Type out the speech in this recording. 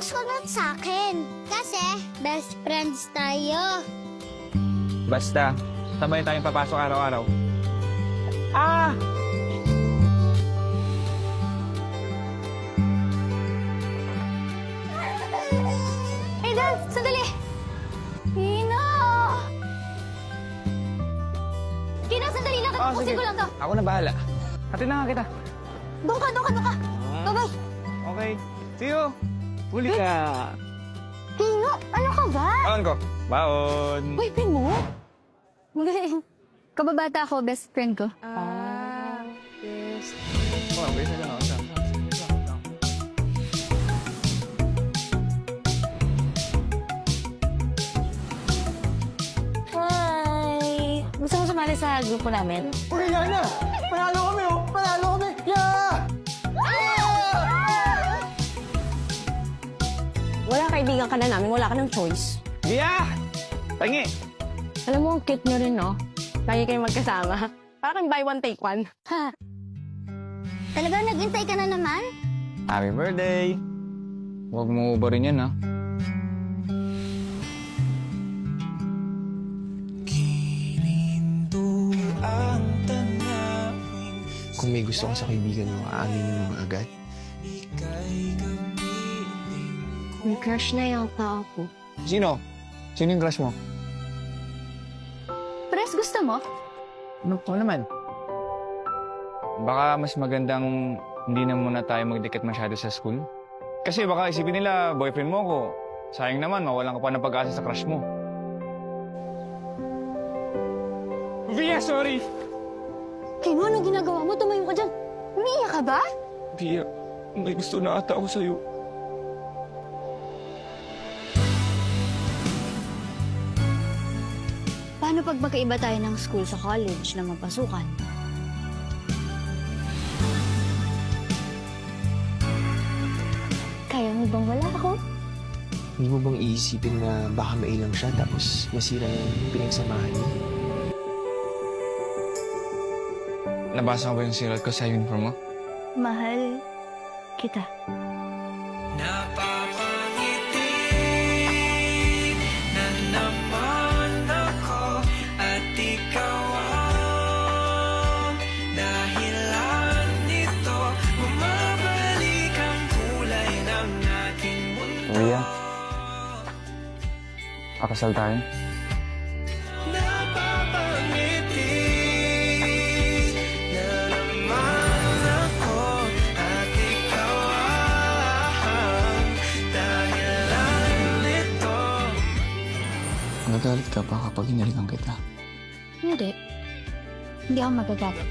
sunod sa akin. Kasi, best friends tayo. Basta, sabay tayong papasok araw-araw. Ah! Hey, Dad! Sandali! Kino! Kino, sandali lang. Tapusin ko lang to. Ako na bahala. Hatid na nga kita. Doon ka. Bye-bye. Okay. See you. Huli ka. Kino, ano ka ba? Baon ko. Baon. Boyfriend mo? Magaling. Kababata ko, best friend ko. Oh, wait na lang. Hi! Gusto mo sumali sa grupo namin? Uy, Yana! Panalo kami, oh! Panalo kami! Yeah! Wala kaibigan ka na namin, wala ka ng choice. Yeah! Tangi! Alam mo, ang cute nyo rin, no? Lagi kayong magkasama. Parang buy one, take one. Ha? Talaga naghintay ka na naman? Happy birthday! Huwag mo ubarin yan, ha? Kung may gusto ka sa kaibigan mo, aaminin mo agad. May crush na yata ako. Sino? Sino yung crush mo? Pres, gusto mo? Ano po naman? Baka mas magandang hindi na muna tayo magdikit masyado sa school. Kasi baka isipin nila, boyfriend mo ako. Sayang naman, mawalan ka pa ng pag-asa sa crush mo. Via, sorry! Kino, ano ginagawa mo? Tumayo ka dyan. Umiiyak ka ba? Via, may gusto na ata ako sa'yo. Paano pag magkaiba tayo ng school sa college na mapasukan? Kaya mo bang wala ako? Hindi mo bang iisipin na baka mailang siya tapos masira yung pinagsamahan niyo? Nabasa ko ba yung sirat ko sa uniform mo? Mahal kita. Via, pakasal tayo. Magagalit ka ba kapag hinalikan kita? Hindi. Hindi ako magagalit.